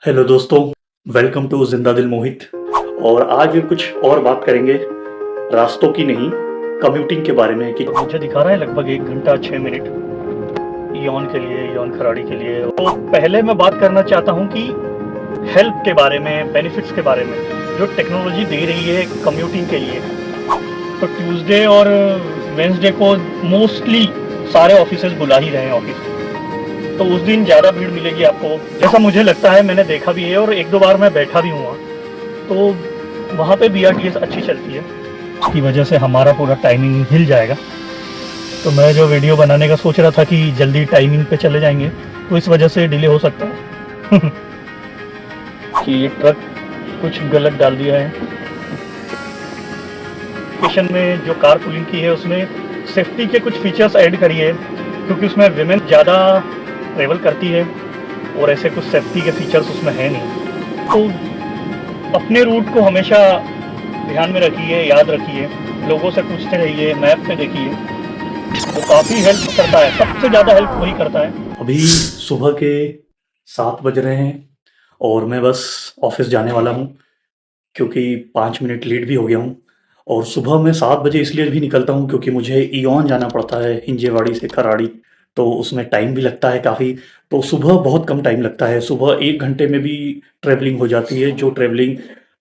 Hello दोस्तों, welcome to जिंदा दिल मोहित। और आज कुछ और बात करेंगे रास्तों की नहीं, कम्यूटिंग के बारे में। कि मुझे दिखा रहा है लगभग 1 घंटा 6 मिनट ईयॉन के लिए, ईयॉन खराड़ी के लिए। तो पहले मैं बात करना चाहता हूँ कि हेल्प के बारे में, बेनिफिट्स के बारे में जो टेक्नोलॉजी दे रही है कम्यूटिंग के लिए। तो ट्यूसडे और वेंसडे को मोस्टली सारे ऑफिसेज बुला ही रहे हैं ऑफिस, तो उस दिन ज़्यादा भीड़ मिलेगी आपको, जैसा मुझे लगता है। मैंने देखा भी है और 1-2 बार मैं बैठा भी हूँ, तो वहाँ पे BRTS अच्छी चलती है। इसकी वजह से हमारा पूरा टाइमिंग हिल जाएगा। तो मैं जो वीडियो बनाने का सोच रहा था कि जल्दी टाइमिंग पे चले जाएंगे, तो इस वजह से डिले हो सकता है। कि ये ट्रक कुछ गलत डाल दिया है। स्टेशन में जो कार पुलिंग की है उसमें सेफ्टी के कुछ फीचर्स ऐड करिए, क्योंकि उसमें विमेन ज़्यादा ट्रेवल करती है और ऐसे कुछ सेफ्टी के फीचर्स उसमें है नहीं। तो अपने रूट को हमेशा ध्यान में रखिए, याद रखिए, लोगों से पूछते रहिए, मैप पे देखिए, तो काफ़ी हेल्प करता है। सबसे ज़्यादा हेल्प वही करता है। अभी सुबह के 7 बज रहे हैं और मैं बस ऑफिस जाने वाला हूँ, क्योंकि 5 मिनट लेट भी हो गया हूँ। और सुबह मैं 7 बजे इसलिए भी निकलता हूँ क्योंकि मुझे ईयॉन जाना पड़ता है, हिंजेवाड़ी से खराड़ी, तो उसमें टाइम भी लगता है काफ़ी। तो सुबह बहुत कम टाइम लगता है, सुबह 1 घंटे में भी ट्रैवलिंग हो जाती है। जो ट्रैवलिंग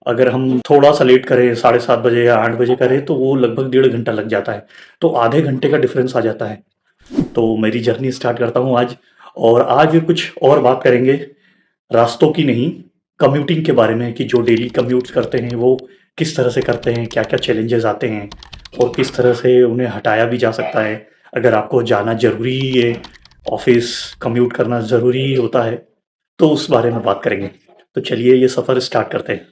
अगर हम थोड़ा-सा लेट करें, 7:30 बजे या 8 बजे करें, तो वो लगभग 1.5 घंटा लग जाता है। तो आधे घंटे का डिफ़रेंस आ जाता है। तो मेरी जर्नी स्टार्ट करता हूँ आज। और आज कुछ और बात करेंगे रास्तों की नहीं, कम्यूटिंग के बारे में। कि जो डेली कम्यूट्स करते हैं वो किस तरह से करते हैं, क्या-क्या चैलेंजेस आते हैं और किस तरह से उन्हें हटाया भी जा सकता है। अगर आपको जाना ज़रूरी ही है, ऑफ़िस कम्यूट करना ज़रूरी ही होता है, तो उस बारे में बात करेंगे। तो चलिए ये सफ़र स्टार्ट करते हैं।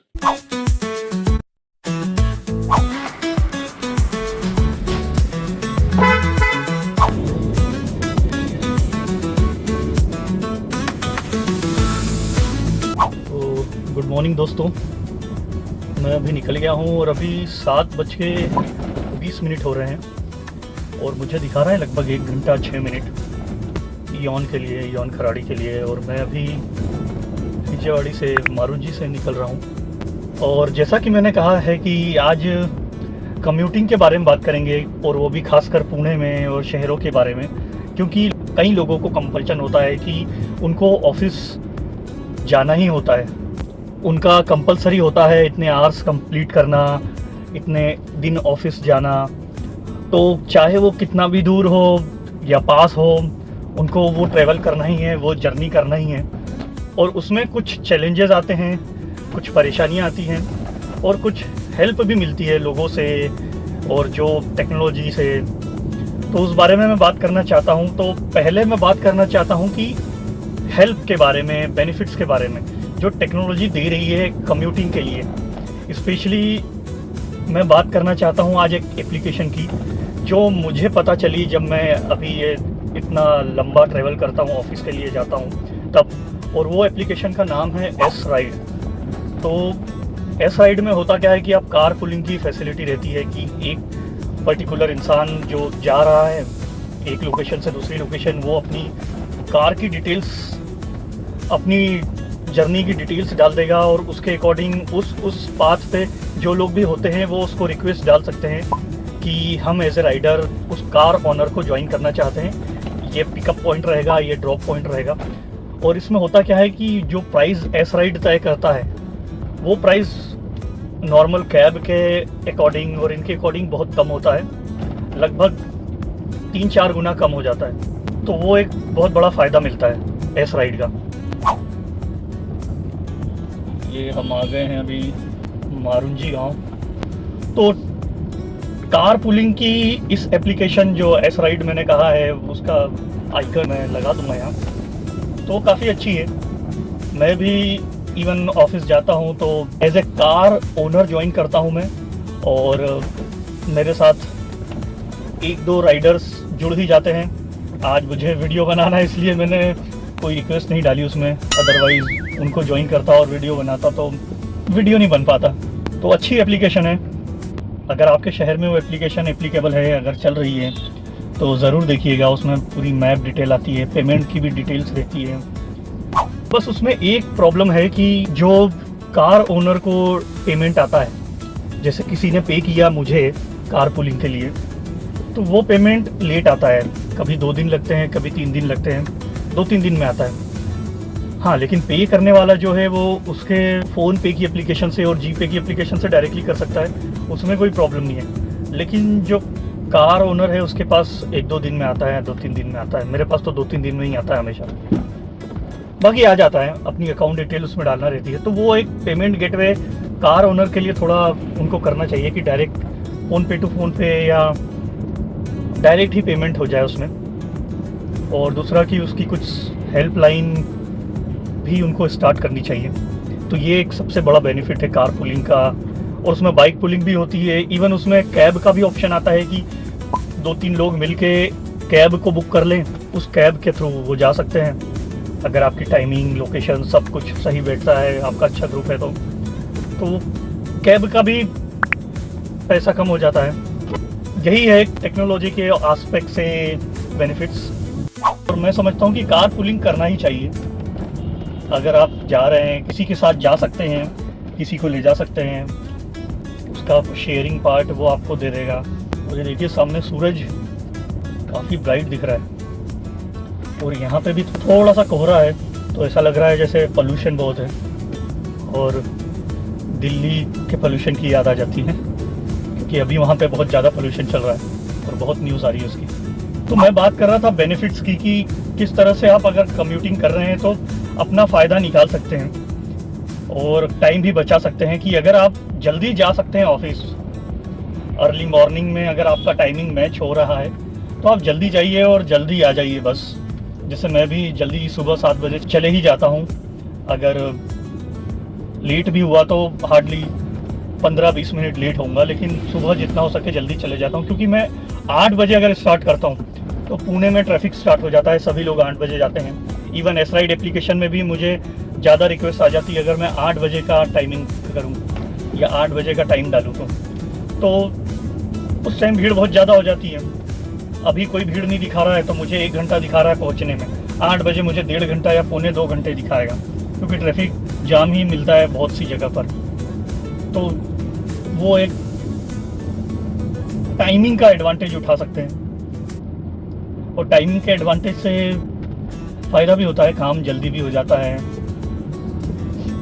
तो गुड मॉर्निंग दोस्तों, मैं अभी निकल गया हूँ और अभी 7:20 हो रहे हैं और मुझे दिखा रहा है लगभग 1 घंटा 6 मिनट ईयॉन के लिए, ईयॉन खराड़ी के लिए। और मैं अभी हिंजेवाड़ी से, मारुंजी से निकल रहा हूँ। और जैसा कि मैंने कहा है कि आज कम्यूटिंग के बारे में बात करेंगे, और वो भी खासकर पुणे में और शहरों के बारे में, क्योंकि कई लोगों को कंपल्शन होता है कि उनको ऑफिस जाना ही होता है। उनका कंपलसरी होता है इतने आवर्स कंप्लीट करना, इतने दिन ऑफिस जाना। तो चाहे वो कितना भी दूर हो या पास हो, उनको वो ट्रैवल करना ही है, वो जर्नी करना ही है। और उसमें कुछ चैलेंजेस आते हैं, कुछ परेशानियां आती हैं और कुछ हेल्प भी मिलती है लोगों से और जो टेक्नोलॉजी से। तो उस बारे में मैं बात करना चाहता हूं। तो पहले मैं बात करना चाहता हूं कि हेल्प के बारे में, बेनिफिट्स के बारे में जो टेक्नोलॉजी दे रही है कम्यूटिंग के लिए। स्पेशली मैं बात करना चाहता हूं आज एक एप्लीकेशन की जो मुझे पता चली जब मैं अभी ये इतना लंबा ट्रैवल करता हूं, ऑफिस के लिए जाता हूं तब। और वो एप्लीकेशन का नाम है एस राइड। तो एस राइड में होता क्या है कि आप कार पुलिंग की फैसिलिटी रहती है कि एक पर्टिकुलर इंसान जो जा रहा है एक लोकेशन से दूसरी लोकेशन, वो अपनी कार की डिटेल्स, अपनी जर्नी की डिटेल्स डाल देगा और उसके अकॉर्डिंग उस पाथ पे जो लोग भी होते हैं वो उसको रिक्वेस्ट डाल सकते हैं कि हम एज ए राइडर उस कार ऑनर को ज्वाइन करना चाहते हैं। ये पिकअप पॉइंट रहेगा, ये ड्रॉप पॉइंट रहेगा। और इसमें होता क्या है कि जो प्राइस एस राइड तय करता है वो प्राइस नॉर्मल कैब के अकॉर्डिंग और इनके अकॉर्डिंग बहुत कम होता है, लगभग 3-4 गुना कम हो जाता है। तो वो एक बहुत बड़ा फ़ायदा मिलता है एस राइड का। ये हम आ गए हैं अभी मारुंजी गांव। तो कार पुलिंग की इस एप्लीकेशन जो एस राइड मैंने कहा है, उसका आइकन मैं लगा दूंगा यहाँ, तो काफ़ी अच्छी है। मैं भी इवन ऑफिस जाता हूँ तो as a car owner join करता हूँ मैं, और मेरे साथ 1-2 राइडर्स जुड़ ही जाते हैं। आज मुझे वीडियो बनाना है इसलिए मैंने कोई रिक्वेस्ट नहीं डाली उसमें, अदरवाइज़ उनको ज्वाइन करता और वीडियो बनाता तो वीडियो नहीं बन पाता। तो अच्छी एप्लीकेशन है। अगर आपके शहर में वो एप्लीकेशन एप्लीकेबल है, अगर चल रही है, तो ज़रूर देखिएगा। उसमें पूरी मैप डिटेल आती है, पेमेंट की भी डिटेल्स रहती है। बस उसमें एक प्रॉब्लम है कि जो कार ओनर को पेमेंट आता है, जैसे किसी ने पे किया मुझे कार पुलिंग के लिए, तो वो पेमेंट लेट आता है। कभी 2 दिन लगते हैं, कभी 3 दिन लगते हैं, 2-3 दिन में आता है। हाँ, लेकिन पे करने वाला जो है वो उसके फ़ोन पे की एप्लीकेशन से और जी पे की एप्लीकेशन से डायरेक्टली कर सकता है, उसमें कोई प्रॉब्लम नहीं है। लेकिन जो कार ओनर है उसके पास 1-2 दिन में आता है, 2-3 दिन में आता है। मेरे पास तो 2-3 दिन में ही आता है हमेशा। बाकी आ जाता है, अपनी अकाउंट डिटेल उसमें डालना रहती है। तो वो एक पेमेंट गेटवे कार ओनर के लिए थोड़ा उनको करना चाहिए कि डायरेक्ट फ़ोन पे टू फ़ोन पे या डायरेक्ट ही पेमेंट हो जाए उसमें। और दूसरा कि उसकी कुछ हेल्पलाइन भी उनको स्टार्ट करनी चाहिए। तो ये एक सबसे बड़ा बेनिफिट है कार पुलिंग का। और उसमें बाइक पुलिंग भी होती है। इवन उसमें कैब का भी ऑप्शन आता है कि 2-3 लोग मिलके कैब को बुक कर लें, उस कैब के थ्रू वो जा सकते हैं, अगर आपकी टाइमिंग, लोकेशन सब कुछ सही बैठता है, आपका अच्छा ग्रुप है तो कैब का भी पैसा कम हो जाता है। यही है टेक्नोलॉजी के एस्पेक्ट से बेनिफिट्स। और मैं समझता हूँ कि कार पुलिंग करना ही चाहिए। अगर आप जा रहे हैं, किसी के साथ जा सकते हैं, किसी को ले जा सकते हैं, उसका शेयरिंग पार्ट वो आपको दे देगा। और ये देखिए सामने सूरज काफ़ी ब्राइट दिख रहा है और यहाँ पे भी थोड़ा सा कोहरा है, तो ऐसा लग रहा है जैसे पोल्यूशन बहुत है और दिल्ली के पोल्यूशन की याद आ जाती है, क्योंकि अभी वहाँ पे बहुत ज़्यादा पोल्यूशन चल रहा है और बहुत न्यूज़ आ रही है उसकी। तो मैं बात कर रहा था बेनिफिट्स की कि किस तरह से आप अगर कम्यूटिंग कर रहे हैं तो अपना फ़ायदा निकाल सकते हैं और टाइम भी बचा सकते हैं। कि अगर आप जल्दी जा सकते हैं ऑफिस, अर्ली मॉर्निंग में अगर आपका टाइमिंग मैच हो रहा है तो आप जल्दी जाइए और जल्दी आ जाइए बस। जैसे मैं भी जल्दी सुबह 7 बजे चले ही जाता हूँ। अगर लेट भी हुआ तो हार्डली 15-20 मिनट लेट होऊंगा, लेकिन सुबह जितना हो सके जल्दी चले जाता हूँ। क्योंकि मैं 8 बजे अगर स्टार्ट करता हूँ तो पुणे में ट्रैफिक स्टार्ट हो जाता है, सभी लोग 8 बजे जाते हैं। इवन एस राइड एप्लीकेशन में भी मुझे ज़्यादा रिक्वेस्ट आ जाती है अगर मैं 8 बजे का टाइमिंग करूँ या 8 बजे का टाइम डालूँ तो उस टाइम भीड़ बहुत ज़्यादा हो जाती है। अभी कोई भीड़ नहीं दिखा रहा है तो मुझे 1 घंटा दिखा रहा है पहुँचने में, 8 बजे मुझे 1.5 घंटा या 1.25-2 घंटे दिखाएगा, क्योंकि ट्रैफिक जाम ही मिलता है बहुत सी जगह पर। तो वो एक टाइमिंग का एडवांटेज उठा सकते हैं और टाइमिंग के एडवांटेज से फ़ायदा भी होता है, काम जल्दी भी हो जाता है,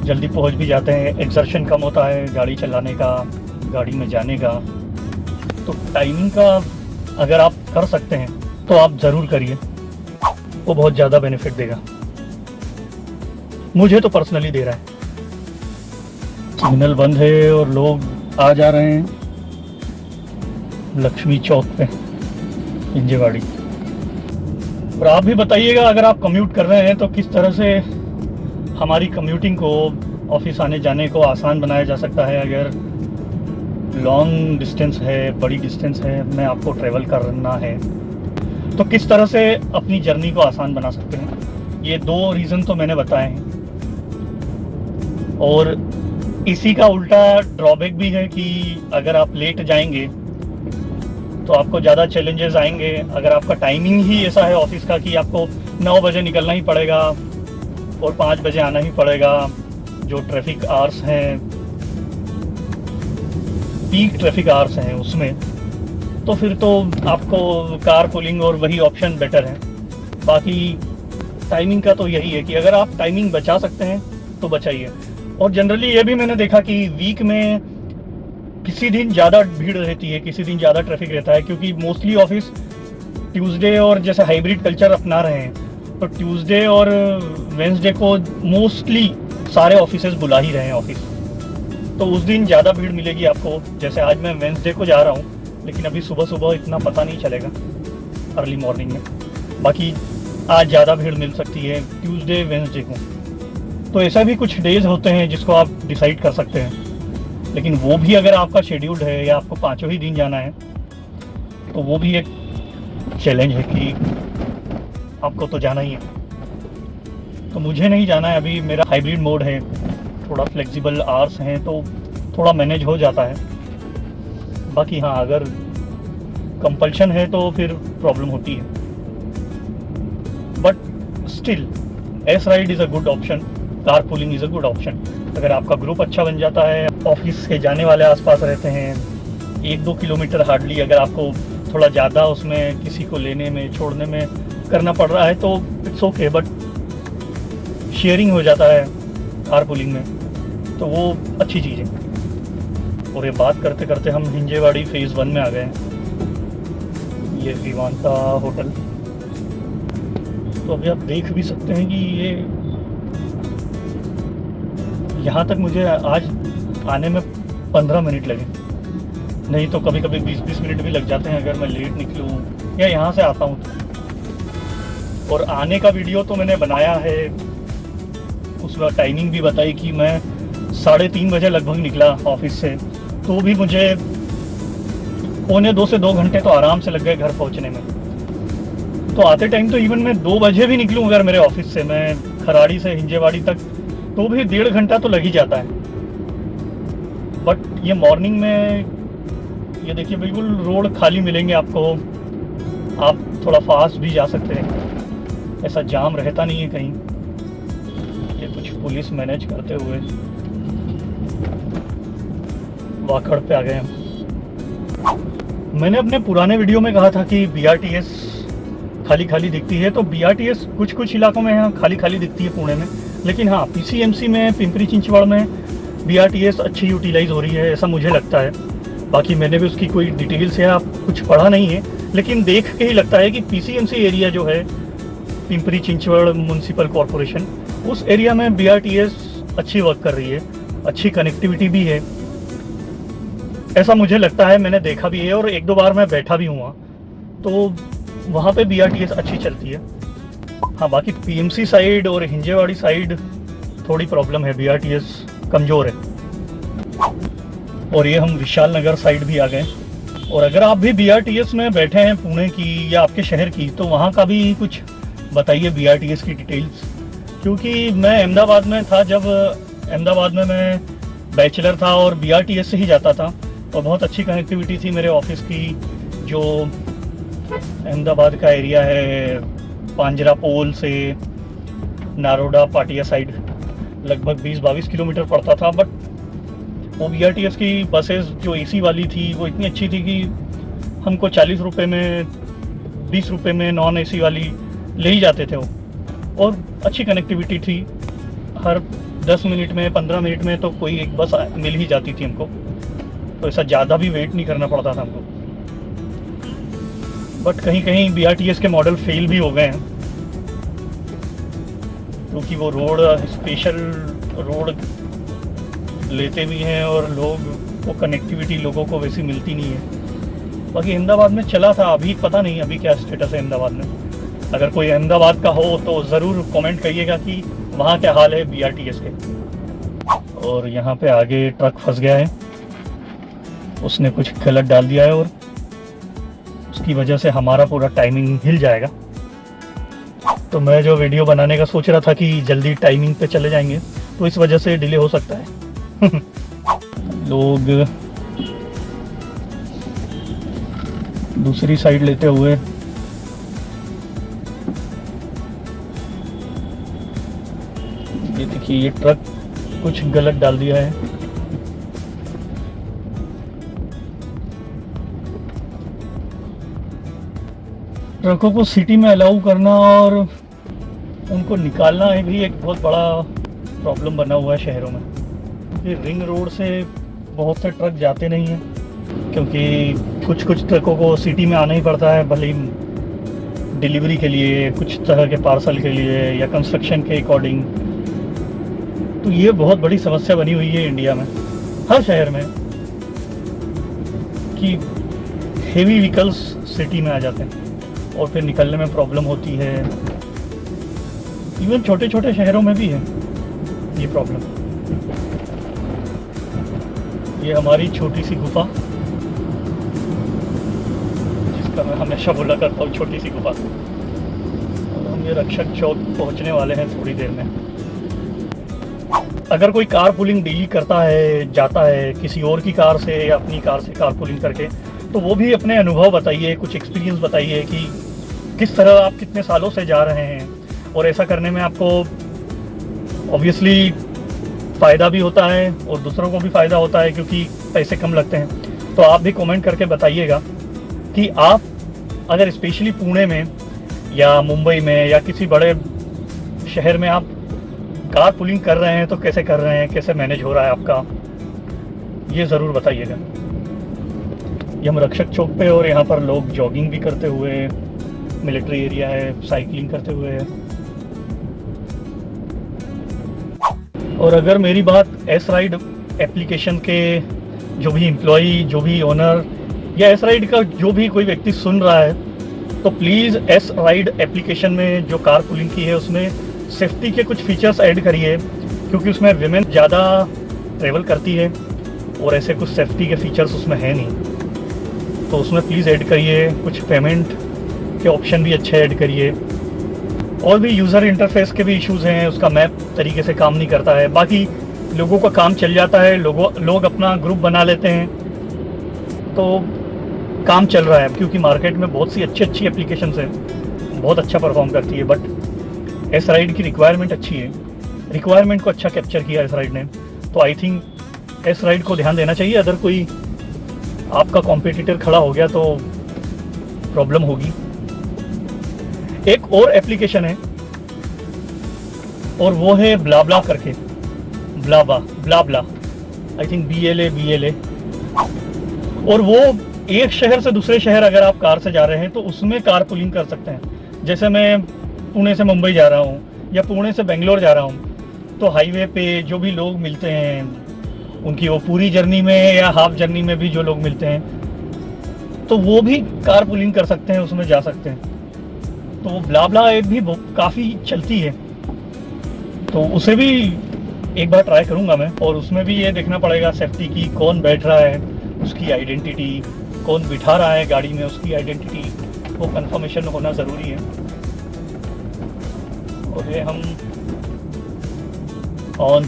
जल्दी पहुंच भी जाते हैं, एक्सर्शन कम होता है गाड़ी चलाने का, गाड़ी में जाने का। तो टाइमिंग का अगर आप कर सकते हैं तो आप ज़रूर करिए, वो बहुत ज़्यादा बेनिफिट देगा। मुझे तो पर्सनली दे रहा है। सिग्नल बंद है और लोग आ जा रहे हैं लक्ष्मी चौक पे, इंजेवाड़ी। और आप भी बताइएगा अगर आप कम्यूट कर रहे हैं तो किस तरह से हमारी कम्यूटिंग को, ऑफिस आने जाने को आसान बनाया जा सकता है। अगर लॉन्ग डिस्टेंस है, बड़ी डिस्टेंस है, में आपको ट्रैवल करना है तो किस तरह से अपनी जर्नी को आसान बना सकते हैं। ये 2 रीज़न तो मैंने बताए हैं। और इसी का उल्टा ड्रॉबैक भी है कि अगर आप लेट जाएंगे तो आपको ज़्यादा चैलेंजेस आएंगे। अगर आपका टाइमिंग ही ऐसा है ऑफिस का कि आपको 9 बजे निकलना ही पड़ेगा और 5 बजे आना ही पड़ेगा, जो ट्रैफिक आवर्स हैं, पीक ट्रैफिक आवर्स हैं उसमें, तो फिर तो आपको कार पुलिंग और वही ऑप्शन बेटर है। बाकी टाइमिंग का तो यही है कि अगर आप टाइमिंग बचा सकते हैं तो बचाइए। और जनरली ये भी मैंने देखा कि वीक में किसी दिन ज़्यादा भीड़ रहती है, किसी दिन ज़्यादा ट्रैफिक रहता है, क्योंकि मोस्टली ऑफिस ट्यूसडे और जैसे हाइब्रिड कल्चर अपना रहे हैं तो ट्यूसडे और वेंसडे को मोस्टली सारे ऑफिसेज बुला ही रहे हैं ऑफिस, तो उस दिन ज़्यादा भीड़ मिलेगी आपको। जैसे आज मैं वेंसडे को जा रहा हूँ, लेकिन अभी सुबह सुबह इतना पता नहीं चलेगा अर्ली मॉर्निंग में। बाकी आज ज़्यादा भीड़ मिल सकती है ट्यूसडे वेंसडे को। तो ऐसा भी कुछ डेज होते हैं जिसको आप डिसाइड कर सकते हैं, लेकिन वो भी अगर आपका शेड्यूल्ड है या आपको 5 ही दिन जाना है तो वो भी एक चैलेंज है कि आपको तो जाना ही है। तो मुझे नहीं जाना है, अभी मेरा हाइब्रिड मोड है, थोड़ा फ्लेक्सिबल आवर्स हैं तो थोड़ा मैनेज हो जाता है। बाकी हाँ, अगर कंपल्शन है तो फिर प्रॉब्लम होती है। But still S ride is a good option car pooling is a good option. अगर आपका ग्रुप अच्छा बन जाता है, ऑफिस के जाने वाले आसपास रहते हैं, 1-2 किलोमीटर हार्डली अगर आपको थोड़ा ज़्यादा उसमें किसी को लेने में छोड़ने में करना पड़ रहा है तो इट्स ओके, बट शेयरिंग हो जाता है कार पूलिंग में तो वो अच्छी चीज़ है। और ये बात करते करते हम हिंजेवाड़ी फेज़ 1 में आ गए हैं। ये विवांता होटल, तो अभी आप देख भी सकते हैं कि ये यहाँ तक मुझे आज आने में 15 मिनट लगे, नहीं तो कभी कभी 20-20 मिनट भी लग जाते हैं अगर मैं लेट निकलूँ या यहाँ से आता हूँ तो। और आने का वीडियो तो मैंने बनाया है, उसका टाइमिंग भी बताई कि मैं 3:30 बजे लगभग निकला ऑफिस से, तो भी मुझे 1.25 से 2 घंटे तो आराम से लग गए घर पहुँचने में। तो आते टाइम तो इवन मैं 2 बजे भी निकलूँ अगर मेरे ऑफिस से, मैं खराड़ी से हिंजेवाड़ी तक, तो भी 1.5 घंटा तो लग ही जाता है। बट ये मॉर्निंग में ये देखिए बिल्कुल रोड खाली मिलेंगे आपको, आप थोड़ा फास्ट भी जा सकते हैं, ऐसा जाम रहता नहीं है कहीं। ये कुछ पुलिस मैनेज करते हुए वाकड़ पे आ गए हम। मैंने अपने पुराने वीडियो में कहा था कि BRTS खाली खाली दिखती है, तो BRTS कुछ कुछ इलाकों में यहाँ खाली खाली दिखती है पुणे में, लेकिन हाँ PCMC में, पिंपरी चिंचवड़ में BRTS अच्छी यूटिलाइज हो रही है ऐसा मुझे लगता है। बाकी मैंने भी उसकी कोई डिटेल्स या कुछ पढ़ा नहीं है, लेकिन देख के ही लगता है कि PCMC एरिया जो है, पिंपरी चिंचवड़ म्यूनसिपल कॉरपोरेशन, उस एरिया में BRTS अच्छी वर्क कर रही है, अच्छी कनेक्टिविटी भी है ऐसा मुझे लगता है। मैंने देखा भी है और 1-2 बार मैं बैठा भी हुआ, तो वहाँ पे BRTS अच्छी चलती है। हाँ बाकी PMC साइड और हिंजेवाड़ी साइड थोड़ी प्रॉब्लम है, BRTS कमज़ोर है। और ये हम विशाल नगर साइड भी आ गए। और अगर आप भी BRTS में बैठे हैं पुणे की या आपके शहर की, तो वहाँ का भी कुछ बताइए BRTS की डिटेल्स, क्योंकि मैं अहमदाबाद में था, जब अहमदाबाद में मैं बैचलर था और BRTS से ही जाता था और बहुत अच्छी कनेक्टिविटी थी मेरे ऑफिस की। जो अहमदाबाद का एरिया है, पांजरा पोल से नारोडा पाटिया साइड लगभग 20-22 किलोमीटर पड़ता था, बट वो BRTS की बसेस जो AC वाली थी वो इतनी अच्छी थी कि हमको 40 रुपये में, 20 रुपये में नॉन AC वाली ले ही जाते थे वो, और अच्छी कनेक्टिविटी थी। हर 10 मिनट में, 15 मिनट में तो कोई एक बस मिल ही जाती थी हमको, तो ऐसा ज़्यादा भी वेट नहीं करना पड़ता था हमको। बट कहीं कहीं BRTS के मॉडल फेल भी हो गए हैं, क्योंकि वो रोड स्पेशल रोड लेते भी हैं और लोग वो कनेक्टिविटी लोगों को वैसी मिलती नहीं है। बाकी अहमदाबाद में चला था, अभी पता नहीं अभी क्या स्टेटस है अहमदाबाद में। अगर कोई अहमदाबाद का हो तो ज़रूर कमेंट करिएगा कि वहाँ क्या हाल है BRTS के। और यहाँ पे आगे ट्रक फंस गया है, उसने कुछ गलत डाल दिया है और उसकी वजह से हमारा पूरा टाइमिंग हिल जाएगा। तो मैं जो वीडियो बनाने का सोच रहा था कि जल्दी टाइमिंग पे चले जाएंगे, तो इस वजह से डिले हो सकता है। लोग दूसरी साइड लेते हुए ये देखिए, ये ट्रक कुछ गलत डाल दिया है। ट्रकों को सिटी में अलाउ करना और उनको निकालना है भी एक बहुत बड़ा प्रॉब्लम बना हुआ है शहरों में। ये रिंग रोड से बहुत से ट्रक जाते नहीं हैं, क्योंकि कुछ कुछ ट्रकों को सिटी में आना ही पड़ता है, भले ही डिलीवरी के लिए, कुछ तरह के पार्सल के लिए या कंस्ट्रक्शन के अकॉर्डिंग। तो ये बहुत बड़ी समस्या बनी हुई है इंडिया में, हर शहर में, कि हेवी व्हीकल्स सिटी में आ जाते हैं और फिर निकलने में प्रॉब्लम होती है। इवन छोटे छोटे शहरों में भी है ये प्रॉब्लम। ये हमारी छोटी सी गुफा, जिसका मैं हमेशा बोला करता हूँ, छोटी सी गुफा। और हम ये रक्षक चौक पहुँचने वाले हैं थोड़ी देर में। अगर कोई कार पुलिंग डील करता है, जाता है किसी और की कार से या अपनी कार से कार पुलिंग करके, तो वो भी अपने अनुभव बताइए, कुछ एक्सपीरियंस बताइए कि किस तरह आप कितने सालों से जा रहे हैं और ऐसा करने में आपको ऑब्वियसली फ़ायदा भी होता है और दूसरों को भी फ़ायदा होता है क्योंकि पैसे कम लगते हैं। तो आप भी कमेंट करके बताइएगा कि आप अगर स्पेशली पुणे में या मुंबई में या किसी बड़े शहर में आप कार पुलिंग कर रहे हैं तो कैसे कर रहे हैं, कैसे मैनेज हो रहा है आपका, ये ज़रूर बताइएगा। ये हम रक्षक चौक पे और यहाँ पर लोग जॉगिंग भी करते हुए, मिलिट्री एरिया है, साइकिलिंग करते हुए है। और अगर मेरी बात एस राइड एप्लीकेशन के जो भी एम्प्लॉई, जो भी ओनर या एस राइड का जो भी कोई व्यक्ति सुन रहा है, तो प्लीज़ एस राइड एप्लीकेशन में जो कार पुलिंग की है उसमें सेफ्टी के कुछ फीचर्स ऐड करिए, क्योंकि उसमें विमेन ज़्यादा ट्रेवल करती है और ऐसे कुछ सेफ्टी के फीचर्स उसमें है नहीं। तो उसमें प्लीज़ ऐड करिए, कुछ पेमेंट के ऑप्शन भी अच्छे ऐड करिए। और भी यूज़र इंटरफेस के भी इश्यूज़ हैं, उसका मैप तरीके से काम नहीं करता है। बाकी लोगों का काम चल जाता है, लोग अपना ग्रुप बना लेते हैं तो काम चल रहा है, क्योंकि मार्केट में बहुत सी अच्छी एप्लीकेशंस हैं, बहुत अच्छा परफॉर्म करती है। बट एस राइड की रिक्वायरमेंट अच्छी है, रिक्वायरमेंट को अच्छा कैप्चर किया एस राइड ने। तो आई थिंक एस राइड को ध्यान देना चाहिए। अगर कोई आपका कॉम्पिटिटर खड़ा हो गया तो प्रॉब्लम होगी। एक और एप्लीकेशन है और वो है ब्लाब्ला करके, ब्लाब्ला आई थिंक BLA। और वो एक शहर से दूसरे शहर अगर आप कार से जा रहे हैं तो उसमें कार पुलिंग कर सकते हैं। जैसे मैं पुणे से मुंबई जा रहा हूँ या पुणे से बेंगलोर जा रहा हूँ, तो हाईवे पे जो भी लोग मिलते हैं उनकी वो पूरी जर्नी में या हाफ जर्नी में भी जो लोग मिलते हैं तो वो भी कार पुलिंग कर सकते हैं, उसमें जा सकते हैं। तो वो ब्लाब्ला ऐप भी काफ़ी चलती है, तो उसे भी एक बार ट्राई करूँगा मैं। और उसमें भी ये देखना पड़ेगा सेफ्टी की, कौन बैठ रहा है उसकी आइडेंटिटी, कौन बिठा रहा है गाड़ी में उसकी आइडेंटिटी, वो कंफर्मेशन होना ज़रूरी है। और ये हम औंध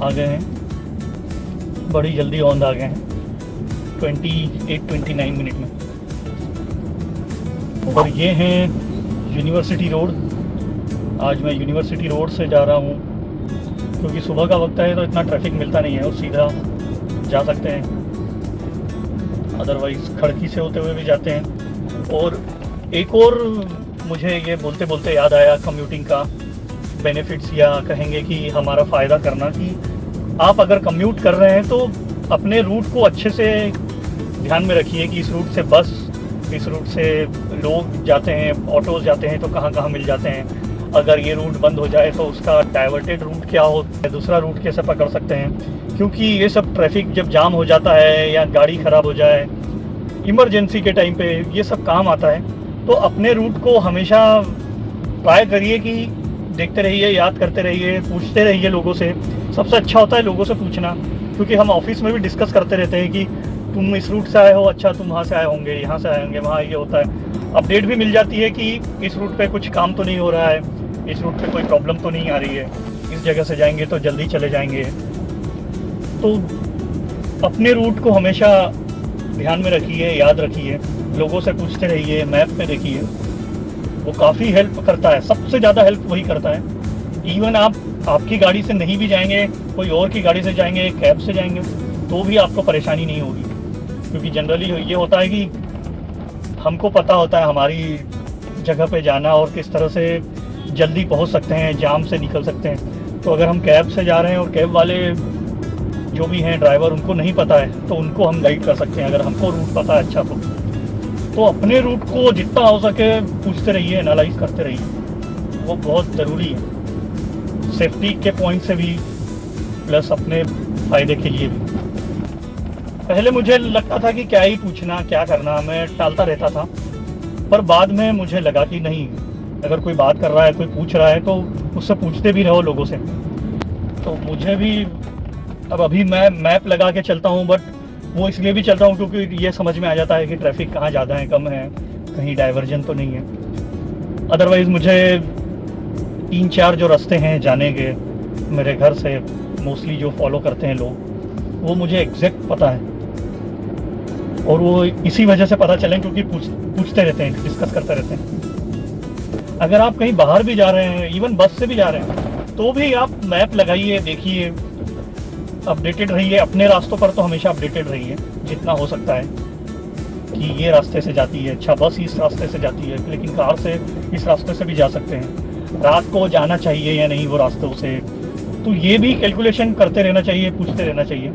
आ गए हैं, बड़ी जल्दी औंध आ गए हैं, 28-29 मिनट में। और ये हैं यूनिवर्सिटी रोड। आज मैं यूनिवर्सिटी रोड से जा रहा हूँ क्योंकि सुबह का वक्त है तो इतना ट्रैफिक मिलता नहीं है और सीधा जा सकते हैं, अदरवाइज़ खड़की से होते हुए भी जाते हैं। और एक और मुझे ये बोलते बोलते याद आया कम्यूटिंग का बेनिफिट्स, या कहेंगे कि हमारा फ़ायदा करना, कि आप अगर कम्यूट कर रहे हैं तो अपने रूट को अच्छे से ध्यान में रखिए कि इस रूट से बस, इस रूट से लोग जाते हैं, ऑटोज़ जाते हैं तो कहाँ कहाँ मिल जाते हैं। अगर ये रूट बंद हो जाए तो उसका डाइवर्टेड रूट क्या होता है, दूसरा रूट कैसे पकड़ सकते हैं। क्योंकि ये सब ट्रैफिक जब जाम हो जाता है या गाड़ी ख़राब हो जाए, इमरजेंसी के टाइम पे ये सब काम आता है। तो अपने रूट को हमेशा ट्राई करिए कि देखते रहिए, याद करते रहिए, पूछते रहिए लोगों से। सबसे अच्छा होता है लोगों से पूछना, क्योंकि हम ऑफिस में भी डिस्कस करते रहते हैं कि तुम इस रूट से आए हो, अच्छा तुम वहाँ से आए होंगे, यहाँ से आए होंगे, वहाँ ये होता है। अपडेट भी मिल जाती है कि इस रूट पे कुछ काम तो नहीं हो रहा है, इस रूट पे कोई प्रॉब्लम तो नहीं आ रही है, इस जगह से जाएंगे तो जल्दी चले जाएंगे। तो अपने रूट को हमेशा ध्यान में रखिए, याद रखिए, लोगों से पूछते रहिए, मैप में देखिए, वो काफ़ी हेल्प करता है। सबसे ज़्यादा हेल्प वही करता है। इवन आप आपकी गाड़ी से नहीं भी जाएंगे, कोई और की गाड़ी से जाएंगे, कैब से जाएंगे, तो भी आपको परेशानी नहीं होगी। क्योंकि जनरली ये होता है कि हमको पता होता है हमारी जगह पे जाना और किस तरह से जल्दी पहुंच सकते हैं, जाम से निकल सकते हैं। तो अगर हम कैब से जा रहे हैं और कैब वाले जो भी हैं ड्राइवर, उनको नहीं पता है तो उनको हम गाइड कर सकते हैं। अगर हमको रूट पता है अच्छा तो अपने रूट को जितना हो सके पूछते रहिए, एनालाइज करते रहिए, वो बहुत ज़रूरी है सेफ्टी के पॉइंट से भी, प्लस अपने फ़ायदे के लिए भी। पहले मुझे लगता था कि क्या ही पूछना, क्या करना, मैं टालता रहता था। पर बाद में मुझे लगा कि नहीं, अगर कोई बात कर रहा है, कोई पूछ रहा है तो उससे पूछते भी रहो लोगों से। तो मुझे भी अब अभी मैं मैप लगा के चलता हूँ, बट वो इसलिए भी चलता हूँ क्योंकि ये समझ में आ जाता है कि ट्रैफिक कहाँ ज़्यादा है, कम है, कहीं डाइवर्जन तो नहीं है। अदरवाइज़ मुझे 3-4 जो रास्ते हैं जाने के मेरे घर से, मोस्टली जो फॉलो करते हैं लोग, वो मुझे एग्जैक्ट पता है। और वो इसी वजह से पता चले क्योंकि पूछते रहते हैं, डिस्कस करते रहते हैं। अगर आप कहीं बाहर भी जा रहे हैं, इवन बस से भी जा रहे हैं, तो भी आप मैप लगाइए, देखिए, अपडेटेड रहिए। अपने रास्तों पर तो हमेशा अपडेटेड रहिए जितना हो सकता है कि ये रास्ते से जाती है, अच्छा बस इस रास्ते से जाती है, लेकिन कार से इस रास्ते से भी जा सकते हैं। रात को जाना चाहिए या नहीं वो रास्तों से, तो ये भी कैलकुलेशन करते रहना चाहिए, पूछते रहना चाहिए।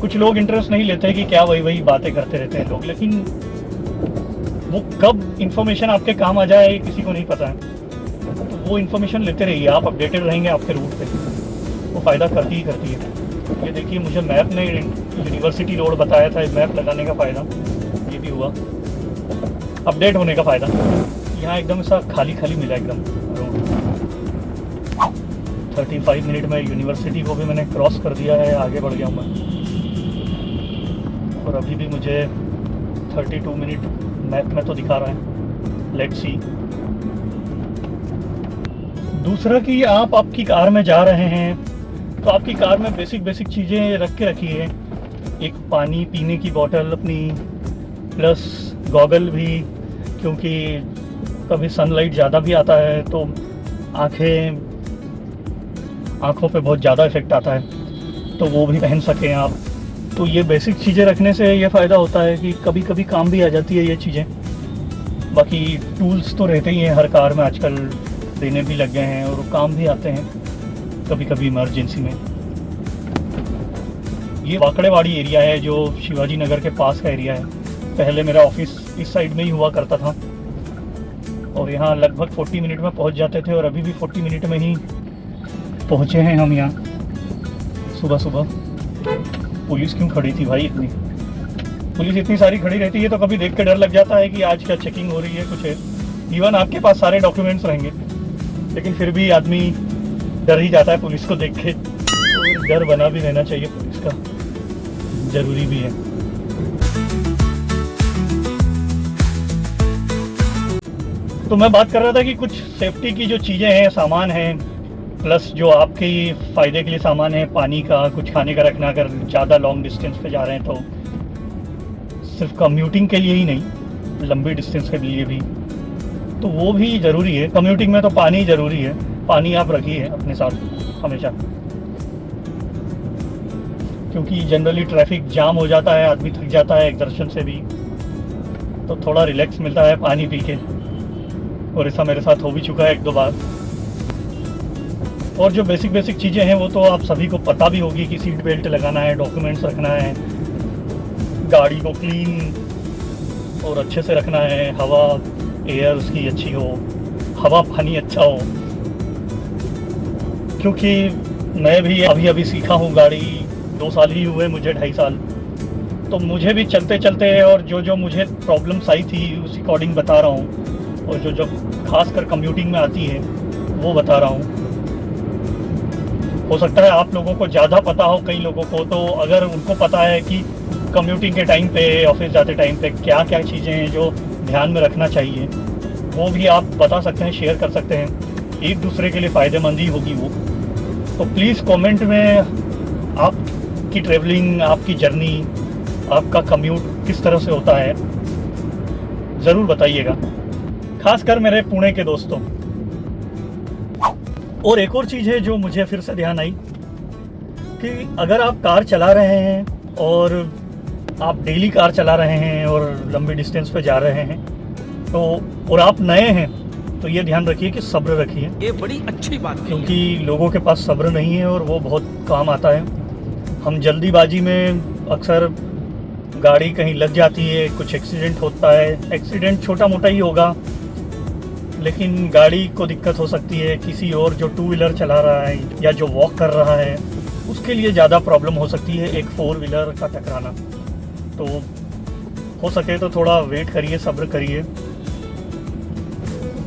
कुछ लोग इंटरेस्ट नहीं लेते कि क्या वही वही बातें करते रहते हैं लोग, लेकिन वो कब इंफॉर्मेशन आपके काम आ जाए किसी को नहीं पता है। तो वो इंफॉर्मेशन लेते रहिए, आप अपडेटेड रहेंगे आपके रूट पे, वो फ़ायदा करती ही करती है। ये देखिए, मुझे मैप ने यूनिवर्सिटी रोड बताया था, मैप लगाने का फ़ायदा ये भी हुआ, अपडेट होने का फ़ायदा। यहाँ एकदम सा खाली खाली मिला एकदम रोड। 35 मिनट में यूनिवर्सिटी को भी मैंने क्रॉस कर दिया है, आगे बढ़ गया हूँ मैं। और अभी भी मुझे 32 मिनट मैप में तो दिखा रहा है। Let's see. दूसरा कि आप आपकी कार में जा रहे हैं तो आपकी कार में बेसिक चीज़ें रख के रखिए। एक पानी पीने की बोतल अपनी, प्लस गॉगल भी, क्योंकि कभी सनलाइट ज़्यादा भी आता है तो आँखों पे बहुत ज़्यादा इफेक्ट आता है, तो वो भी पहन सकें आप। तो ये बेसिक चीज़ें रखने से ये फ़ायदा होता है कि कभी कभी काम भी आ जाती है ये चीज़ें। बाकी टूल्स तो रहते ही हैं हर कार में आजकल, देने भी लग गए हैं और काम भी आते हैं कभी कभी इमरजेंसी में। ये वाकड़ेवाड़ी एरिया है जो शिवाजी नगर के पास का एरिया है। पहले मेरा ऑफिस इस साइड में ही हुआ करता था और यहाँ लगभग 40 मिनट में पहुँच जाते थे, और अभी भी 40 मिनट में ही पहुँचे हैं हम यहाँ सुबह सुबह। पुलिस क्यों खड़ी थी भाई इतनी? पुलिस इतनी सारी खड़ी रहती है तो कभी देख के डर लग जाता है कि आज क्या चेकिंग हो रही है, कुछ है। इवन आपके पास सारे डॉक्यूमेंट्स रहेंगे लेकिन फिर भी आदमी डर ही जाता है पुलिस को देख के। तो डर बना भी रहना चाहिए पुलिस का, ज़रूरी भी है। तो मैं बात कर रहा था कि कुछ सेफ्टी की जो चीज़ें हैं, सामान हैं, प्लस जो आपके फ़ायदे के लिए सामान है, पानी का, कुछ खाने का रखना। अगर ज़्यादा लॉन्ग डिस्टेंस पे जा रहे हैं तो सिर्फ कम्यूटिंग के लिए ही नहीं, लंबी डिस्टेंस के लिए भी, तो वो भी ज़रूरी है। कम्यूटिंग में तो पानी ज़रूरी है, पानी आप रखिए अपने साथ हमेशा, क्योंकि जनरली ट्रैफिक जाम हो जाता है, आदमी थक जाता है एक्सर्शन से भी, तो थोड़ा रिलैक्स मिलता है पानी पी के। और ऐसा मेरे साथ हो भी चुका है एक दो बार। और जो बेसिक चीज़ें हैं वो तो आप सभी को पता भी होगी कि सीट बेल्ट लगाना है, डॉक्यूमेंट्स रखना है, गाड़ी को क्लीन और अच्छे से रखना है, हवा एयर उसकी अच्छी हो, हवा पानी अच्छा हो। क्योंकि मैं भी अभी सीखा हूँ गाड़ी, 2 साल ही हुए मुझे, 2.5 साल, तो मुझे भी चलते चलते और जो मुझे प्रॉब्लम्स आई थी उस अकॉर्डिंग बता रहा हूँ, और जो खासकर कम्यूटिंग में आती है वो बता रहा हूँ। हो सकता है आप लोगों को ज़्यादा पता हो, कई लोगों को, तो अगर उनको पता है कि कम्यूटिंग के टाइम पे, ऑफिस जाते टाइम पे क्या क्या चीज़ें हैं जो ध्यान में रखना चाहिए, वो भी आप बता सकते हैं, शेयर कर सकते हैं। एक दूसरे के लिए फ़ायदेमंद ही होगी वो। तो प्लीज़ कमेंट में आपकी ट्रैवलिंग, आपकी जर्नी, आपका कम्यूट किस तरह से होता है ज़रूर बताइएगा, खासकर मेरे पुणे के दोस्तों। और एक और चीज़ है जो मुझे फिर से ध्यान आई कि अगर आप कार चला रहे हैं और आप डेली कार चला रहे हैं और लंबी डिस्टेंस पे जा रहे हैं, तो और आप नए हैं, तो ये ध्यान रखिए कि सब्र रखिए। ये बड़ी अच्छी बात है, क्योंकि लोगों के पास सब्र नहीं है और वो बहुत काम आता है। हम जल्दीबाजी में अक्सर गाड़ी कहीं लग जाती है, कुछ एक्सीडेंट होता है। एक्सीडेंट छोटा मोटा ही होगा, लेकिन गाड़ी को दिक्कत हो सकती है। किसी और जो 2 व्हीलर चला रहा है या जो वॉक कर रहा है, उसके लिए ज़्यादा प्रॉब्लम हो सकती है एक 4 व्हीलर का टकराना। तो हो सके तो थोड़ा वेट करिए, सब्र करिए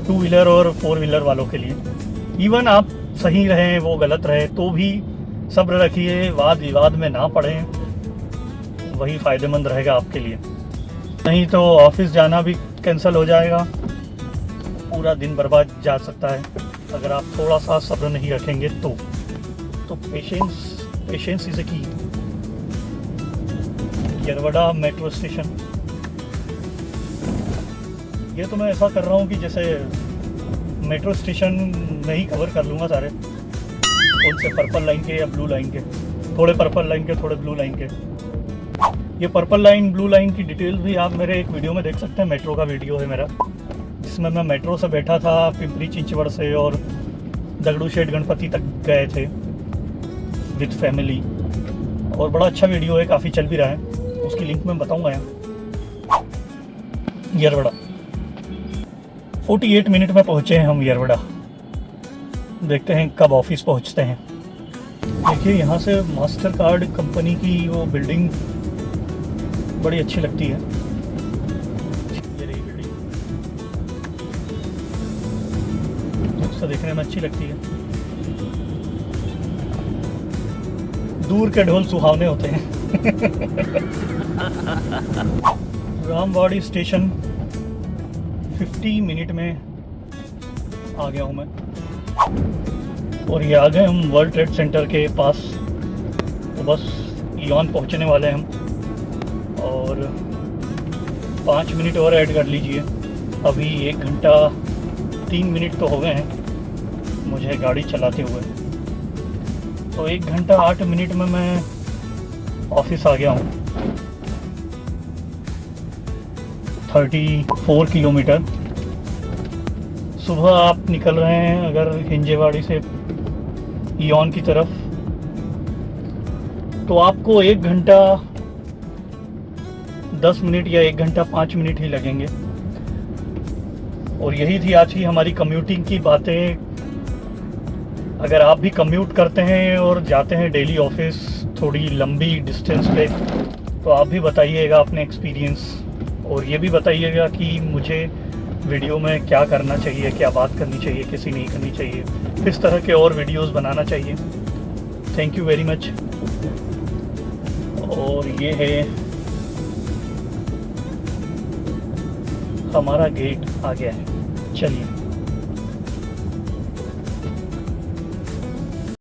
2 व्हीलर और 4 व्हीलर वालों के लिए। इवन आप सही रहें वो गलत रहे तो भी सब्र रखिए, वाद विवाद में ना पड़ें, वही फ़ायदेमंद रहेगा आपके लिए। नहीं तो ऑफिस जाना भी कैंसिल हो जाएगा, पूरा दिन बर्बाद जा सकता है अगर आप थोड़ा सा सब्र नहीं रखेंगे तो पेशेंस इज़ अ की। यरवड़ा मेट्रो स्टेशन, ये तो मैं ऐसा कर रहा हूँ कि जैसे मेट्रो स्टेशन में ही कवर कर लूँगा सारे, कौन से पर्पल लाइन के या ब्लू लाइन के, थोड़े पर्पल लाइन के थोड़े ब्लू लाइन के। ये पर्पल लाइन ब्लू लाइन की डिटेल भी आप मेरे एक वीडियो में देख सकते हैं, मेट्रो का वीडियो है मेरा, जिसमें मैं मेट्रो से बैठा था पिंपरी चिंचवड़ से और दगड़ू शेठ गणपति तक गए थे विद फैमिली, और बड़ा अच्छा वीडियो है, काफ़ी चल भी रहा है, उसकी लिंक मैं बताऊंगा यहाँ। येरवड़ा 48 मिनट में पहुँचे हैं हम येरवड़ा, देखते हैं कब ऑफिस पहुँचते हैं। देखिए यहाँ से मास्टर कार्ड कंपनी की वो बिल्डिंग बड़ी अच्छी लगती है, ये रही बिल्डिंग, तो देखने में अच्छी लगती है। दूर के ढोल सुहावने होते हैं। रामवाड़ी स्टेशन 50 मिनट में आ गया हूँ मैं, और ये आ गए हम वर्ल्ड ट्रेड सेंटर के पास, तो बस इॉन पहुँचने वाले हैं हम, और 5 मिनट और ऐड कर लीजिए, अभी 1 घंटा 3 मिनट तो हो गए हैं मुझे गाड़ी चलाते हुए, तो 1 घंटा 8 मिनट में मैं ऑफिस आ गया हूँ। 34 किलोमीटर सुबह आप निकल रहे हैं अगर हिंजेवाड़ी से इॉन की तरफ, तो आपको 1 घंटा 10 मिनट या 1 घंटा 5 मिनट ही लगेंगे। और यही थी आज की हमारी कम्यूटिंग की बातें। अगर आप भी कम्यूट करते हैं और जाते हैं डेली ऑफिस थोड़ी लंबी डिस्टेंस पे, तो आप भी बताइएगा अपने एक्सपीरियंस, और ये भी बताइएगा कि मुझे वीडियो में क्या करना चाहिए, क्या बात करनी चाहिए, कैसी नहीं करनी चाहिए, किस तरह के और वीडियोस बनाना चाहिए। Thank you very much. और ये है हमारा गेट आ गया है, चलिए।